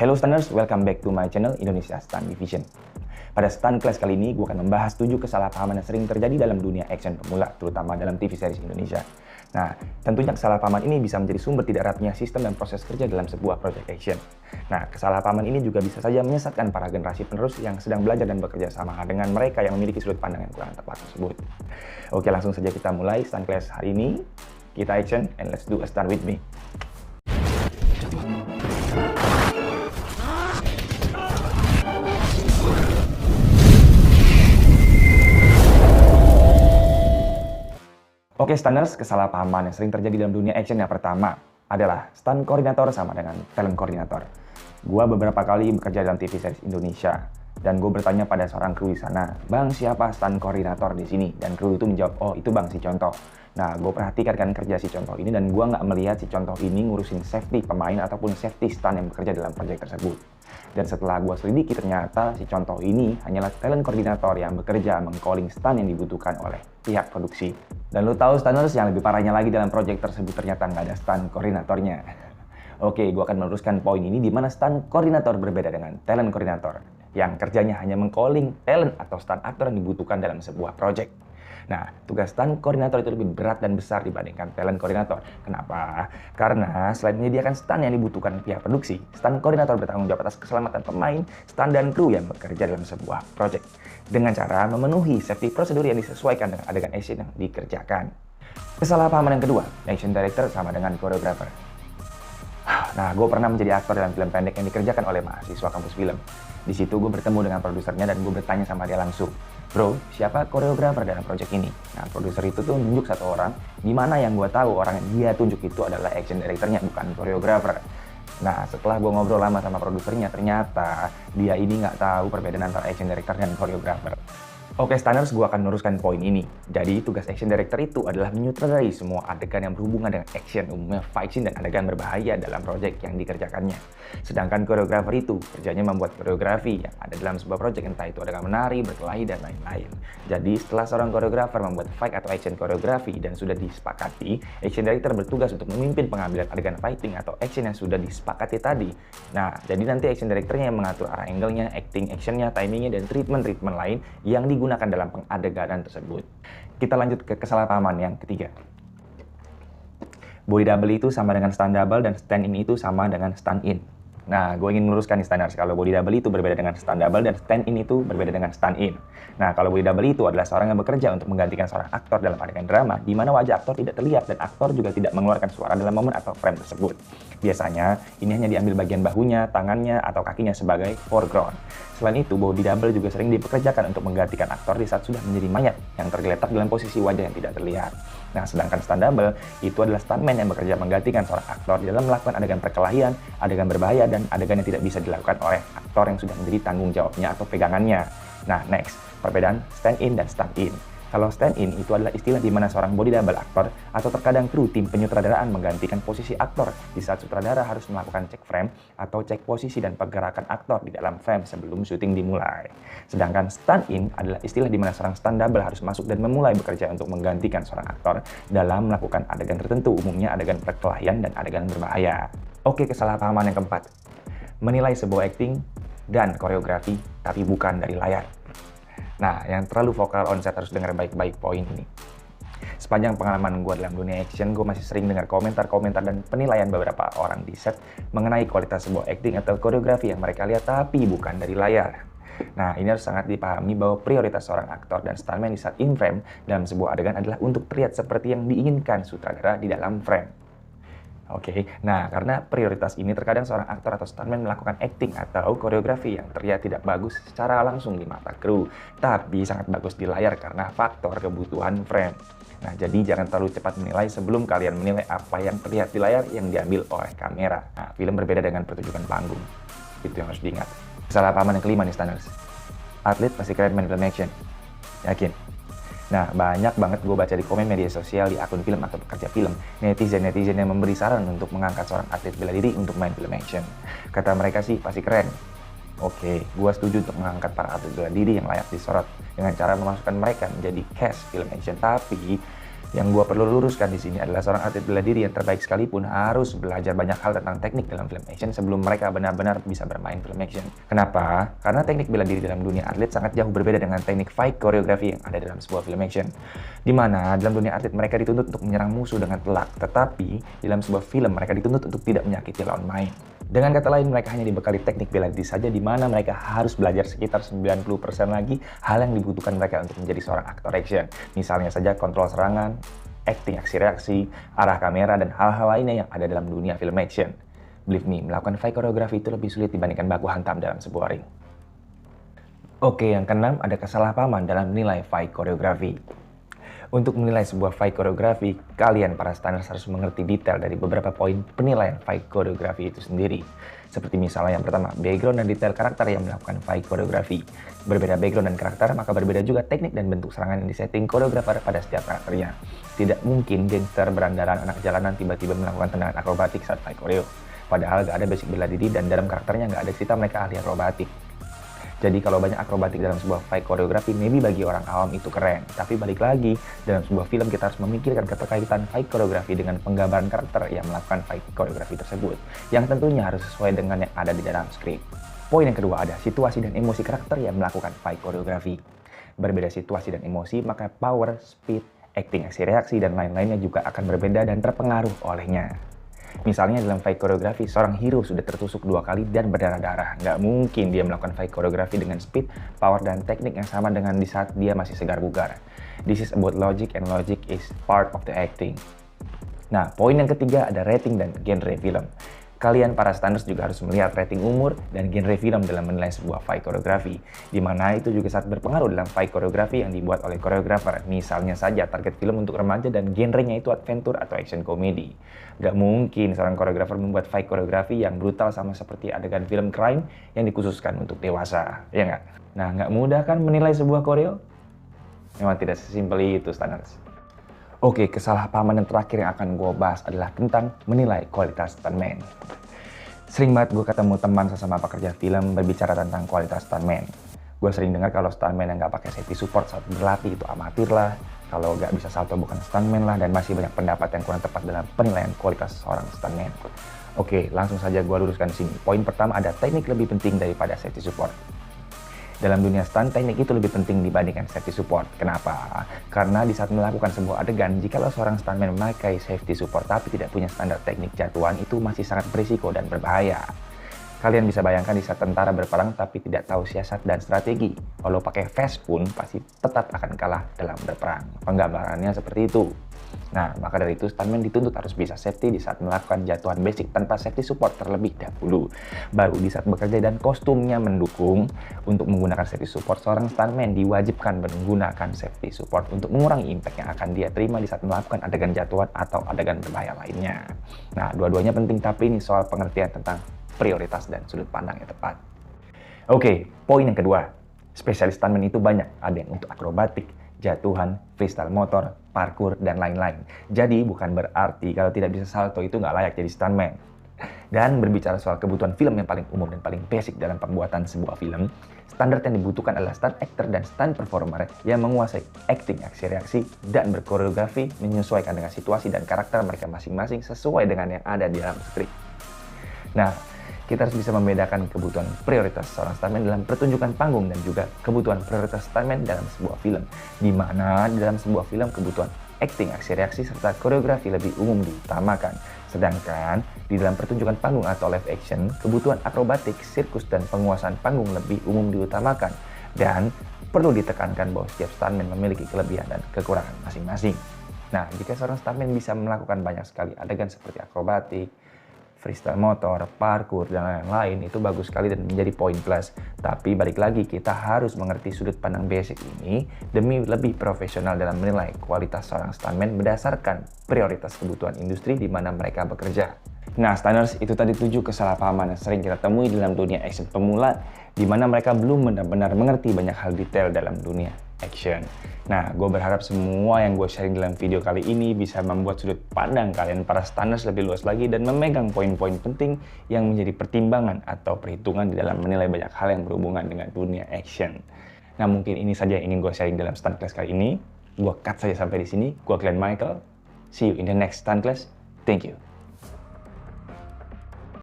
Hello Stunners, welcome back to my channel Indonesia Stun Division. Pada Stun Class kali ini, gue akan membahas 7 kesalahpahaman yang sering terjadi dalam dunia action pemula, terutama dalam TV series Indonesia. Nah, tentunya kesalahpahaman ini bisa menjadi sumber tidak rapnya sistem dan proses kerja dalam sebuah project action. Nah, kesalahpahaman ini juga bisa saja menyesatkan para generasi penerus yang sedang belajar dan bekerja sama dengan mereka yang memiliki sudut pandang yang kurang tepat tersebut. Oke, langsung saja kita mulai Stun Class hari ini. Kita action and let's do a start with me. Oke, Stunners, kesalahpahaman yang sering terjadi dalam dunia action yang pertama adalah stunt koordinator sama dengan talent koordinator. Gua beberapa kali bekerja dalam TV series Indonesia, dan gue bertanya pada seorang kru di sana, "Bang, siapa stunt koordinator di sini?" Dan kru itu menjawab, "Oh, itu Bang, si Contoh." Nah, gue perhatikan kan kerja si Contoh ini, dan gue nggak melihat si Contoh ini ngurusin safety pemain ataupun safety stunt yang bekerja dalam proyek tersebut. Dan setelah gue selidiki, ternyata si Contoh ini hanyalah talent koordinator yang bekerja meng-calling stunt yang dibutuhkan oleh pihak produksi. Dan lo tahu Stunners, yang lebih parahnya lagi dalam proyek tersebut ternyata nggak ada stunt koordinatornya. Oke, gue akan meneruskan poin ini di mana stunt koordinator berbeda dengan talent koordinator, yang kerjanya hanya meng-calling talent atau stunt aktor yang dibutuhkan dalam sebuah proyek. Nah, tugas stunt koordinator itu lebih berat dan besar dibandingkan talent koordinator. Kenapa? Karena selain menyediakan stunt yang dibutuhkan pihak produksi, stunt koordinator bertanggung jawab atas keselamatan pemain, stunt dan kru yang bekerja dalam sebuah proyek dengan cara memenuhi safety prosedur yang disesuaikan dengan adegan action yang dikerjakan. Kesalahpahaman yang kedua, action director sama dengan choreographer. Nah, gue pernah menjadi aktor dalam film pendek yang dikerjakan oleh mahasiswa kampus film. Di situ gue bertemu dengan produsernya dan gue bertanya sama dia langsung, "Bro, siapa koreografer dalam proyek ini?" Nah, produser itu tuh nunjuk satu orang, di mana yang gue tahu orang yang dia tunjuk itu adalah action directornya, bukan koreografer. Nah, setelah gue ngobrol lama sama produsernya, ternyata dia ini nggak tahu perbedaan antara action director dan koreografer. Oke, Stunners, gue akan meneruskan poin ini. Jadi, tugas action director itu adalah menyutradarai semua adegan yang berhubungan dengan action, umumnya fight scene dan adegan berbahaya dalam proyek yang dikerjakannya. Sedangkan koreografer itu kerjanya membuat koreografi yang ada dalam sebuah proyek, entah itu adegan menari, berkelahi, dan lain-lain. Jadi, setelah seorang koreografer membuat fight atau action koreografi dan sudah disepakati, action director bertugas untuk memimpin pengambilan adegan fighting atau action yang sudah disepakati tadi. Nah, jadi nanti action directornya yang mengatur arah angle-nya, acting action-nya, timing-nya, dan treatment-treatment lain yang digunakan dalam pengadeganan tersebut. Kita lanjut ke kesalahpahaman yang ketiga. Body double itu sama dengan stand double dan stand in itu sama dengan stand in. Nah, gue ingin meluruskan nih Stunners, kalau body double itu berbeda dengan stand double dan stand in itu berbeda dengan stand in. Nah, kalau body double itu adalah seorang yang bekerja untuk menggantikan seorang aktor dalam adegan drama, di mana wajah aktor tidak terlihat dan aktor juga tidak mengeluarkan suara dalam momen atau frame tersebut. Biasanya, ini hanya diambil bagian bahunya, tangannya, atau kakinya sebagai foreground. Selain itu, body double juga sering dipekerjakan untuk menggantikan aktor di saat sudah menjadi mayat yang tergeletak dalam posisi wajah yang tidak terlihat. Nah, sedangkan stand double itu adalah stuntman yang bekerja menggantikan seorang aktor di dalam melakukan adegan perkelahian, adegan berbahaya, dan adegan yang tidak bisa dilakukan oleh aktor yang sudah menjadi tanggung jawabnya atau pegangannya. Nah, next, perbedaan stand in dan stand in. Kalau stand in itu adalah istilah di mana seorang body double aktor atau terkadang kru tim penyutradaraan menggantikan posisi aktor di saat sutradara harus melakukan cek frame atau cek posisi dan pergerakan aktor di dalam frame sebelum syuting dimulai. Sedangkan stand in adalah istilah di mana seorang stand double harus masuk dan memulai bekerja untuk menggantikan seorang aktor dalam melakukan adegan tertentu, umumnya adegan perkelahian dan adegan berbahaya. Oke, kesalahpahaman yang keempat. Menilai sebuah acting dan koreografi tapi bukan dari layar. Nah, yang terlalu vokal on set harus dengar baik-baik poin ini. Sepanjang pengalaman gue dalam dunia action, gue masih sering dengar komentar-komentar dan penilaian beberapa orang di set mengenai kualitas sebuah acting atau koreografi yang mereka lihat tapi bukan dari layar. Nah, ini harus sangat dipahami bahwa prioritas seorang aktor dan stuntman di saat in frame dalam sebuah adegan adalah untuk terlihat seperti yang diinginkan sutradara di dalam frame. Oke, nah karena prioritas ini terkadang seorang aktor atau stuntman melakukan acting atau koreografi yang terlihat tidak bagus secara langsung di mata kru, tapi sangat bagus di layar karena faktor kebutuhan frame. Nah, jadi jangan terlalu cepat menilai sebelum kalian menilai apa yang terlihat di layar yang diambil oleh kamera. Nah, film berbeda dengan pertunjukan panggung. Itu yang harus diingat. Kesalahpahaman yang kelima nih, Stunners. Atlet pasti keren main film action. Yakin? Nah, banyak banget gue baca di komen media sosial, di akun film atau pekerja film, netizen-netizen yang memberi saran untuk mengangkat seorang atlet bela diri untuk main film action. Kata mereka sih pasti keren. Oke, gue setuju untuk mengangkat para atlet bela diri yang layak disorot dengan cara memasukkan mereka menjadi cast film action. Tapi Yang gua perlu luruskan di sini adalah seorang atlet bela diri yang terbaik sekalipun harus belajar banyak hal tentang teknik dalam film action sebelum mereka benar-benar bisa bermain film action. Kenapa? Karena teknik bela diri dalam dunia atlet sangat jauh berbeda dengan teknik fight koreografi yang ada dalam sebuah film action. Di mana dalam dunia atlet mereka dituntut untuk menyerang musuh dengan telak, tetapi dalam sebuah film mereka dituntut untuk tidak menyakiti lawan main. Dengan kata lain, mereka hanya dibekali teknik bela diri saja di mana mereka harus belajar sekitar 90% lagi hal yang dibutuhkan mereka untuk menjadi seorang aktor action. Misalnya saja kontrol serangan, acting aksi reaksi, arah kamera, dan hal-hal lainnya yang ada dalam dunia film action. Believe me, melakukan fight koreografi itu lebih sulit dibandingkan baku hantam dalam sebuah ring. Oke, yang keenam ada kesalahpahaman dalam menilai fight koreografi. Untuk menilai sebuah fight koreografi, kalian para standers harus mengerti detail dari beberapa poin penilaian fight koreografi itu sendiri. Seperti misalnya yang pertama, background dan detail karakter yang melakukan fight koreografi. Berbeda background dan karakter, maka berbeda juga teknik dan bentuk serangan yang disetting koreografer pada setiap karakternya. Tidak mungkin gangster berandalan anak jalanan tiba-tiba melakukan tendangan akrobatik saat fight koreo. Padahal gak ada basic bela diri dan dalam karakternya gak ada cerita mereka ahli akrobatik. Jadi kalau banyak akrobatik dalam sebuah fight koreografi, maybe bagi orang awam itu keren. Tapi balik lagi, dalam sebuah film kita harus memikirkan keterkaitan fight koreografi dengan penggambaran karakter yang melakukan fight koreografi tersebut. Yang tentunya harus sesuai dengan yang ada di dalam skrip. Poin yang kedua ada situasi dan emosi karakter yang melakukan fight koreografi. Berbeda situasi dan emosi, maka power, speed, acting, aksi reaksi, dan lain-lainnya juga akan berbeda dan terpengaruh olehnya. Misalnya dalam fight koreografi, seorang hero sudah tertusuk 2 kali dan berdarah-darah. Nggak mungkin dia melakukan fight koreografi dengan speed, power, dan teknik yang sama dengan di saat dia masih segar bugar. This is about logic and logic is part of the acting. Nah, poin yang ketiga ada rating dan genre film. Kalian para standers juga harus melihat rating umur dan genre film dalam menilai sebuah fight koreografi, di mana itu juga sangat berpengaruh dalam fight koreografi yang dibuat oleh koreografer. Misalnya saja target film untuk remaja dan genrenya itu adventure atau action komedi. Gak mungkin seorang koreografer membuat fight koreografi yang brutal sama seperti adegan film crime yang dikhususkan untuk dewasa, ya nggak? Nah, nggak mudah kan menilai sebuah koreo? Memang tidak sesimpel itu standers. Oke, kesalahpahaman yang terakhir yang akan gue bahas adalah tentang menilai kualitas stuntman. Sering banget gue ketemu teman sesama pekerja film berbicara tentang kualitas stuntman. Gue sering dengar kalau stuntman yang nggak pakai safety support saat berlatih itu amatir lah, kalau nggak bisa salto bukan stuntman lah, dan masih banyak pendapat yang kurang tepat dalam penilaian kualitas seorang stuntman. Oke, langsung saja gue luruskan di sini. Poin pertama ada teknik lebih penting daripada safety support. Dalam dunia stunt, teknik itu lebih penting dibandingkan safety support. Kenapa? Karena di saat melakukan sebuah adegan, jikalau seorang stuntman memakai safety support tapi tidak punya standar teknik jatuhan, itu masih sangat berisiko dan berbahaya. Kalian bisa bayangkan di saat tentara berperang tapi tidak tahu siasat dan strategi. Walau pakai vest pun pasti tetap akan kalah dalam berperang. Penggambarannya seperti itu. Nah, maka dari itu stuntman dituntut harus bisa safety di saat melakukan jatuhan basic tanpa safety support terlebih dahulu. Baru di saat bekerja dan kostumnya mendukung untuk menggunakan safety support, seorang stuntman diwajibkan menggunakan safety support untuk mengurangi impact yang akan dia terima di saat melakukan adegan jatuhan atau adegan berbahaya lainnya. Nah, dua-duanya penting, tapi ini soal pengertian tentang prioritas dan sudut pandang yang tepat. Oke, poin yang kedua. Spesialis stuntman itu banyak. Ada yang untuk akrobatik, jatuhan, freestyle motor, parkour, dan lain-lain. Jadi bukan berarti kalau tidak bisa salto itu nggak layak jadi stuntman. Dan berbicara soal kebutuhan film yang paling umum dan paling basic dalam pembuatan sebuah film, standar yang dibutuhkan adalah stunt actor dan stunt performer yang menguasai acting, aksi reaksi, dan berkoreografi menyesuaikan dengan situasi dan karakter mereka masing-masing sesuai dengan yang ada di dalam skrip. Nah, kita harus bisa membedakan kebutuhan prioritas seorang stuntman dalam pertunjukan panggung dan juga kebutuhan prioritas stuntman dalam sebuah film. Di mana di dalam sebuah film kebutuhan acting, aksi reaksi, serta koreografi lebih umum diutamakan. Sedangkan di dalam pertunjukan panggung atau live action, kebutuhan akrobatik, sirkus, dan penguasaan panggung lebih umum diutamakan. Dan perlu ditekankan bahwa setiap stuntman memiliki kelebihan dan kekurangan masing-masing. Nah, jika seorang stuntman bisa melakukan banyak sekali adegan seperti akrobatik, freestyle motor, parkour, dan lain-lain, itu bagus sekali dan menjadi poin plus. Tapi balik lagi, kita harus mengerti sudut pandang basic ini demi lebih profesional dalam menilai kualitas seorang stuntman berdasarkan prioritas kebutuhan industri di mana mereka bekerja. Nah, standards itu tadi 7 kesalahpahaman yang sering kita temui dalam dunia action pemula, di mana mereka belum benar-benar mengerti banyak hal detail dalam dunia action. Nah, gue berharap semua yang gue sharing dalam video kali ini bisa membuat sudut pandang kalian para standards lebih luas lagi dan memegang poin-poin penting yang menjadi pertimbangan atau perhitungan di dalam menilai banyak hal yang berhubungan dengan dunia action. Nah, mungkin ini saja yang ingin gue sharing dalam Stunt Class kali ini. Gua cut saja sampai di sini. Gua Glenn Michael. See you in the next stunt class. Thank you.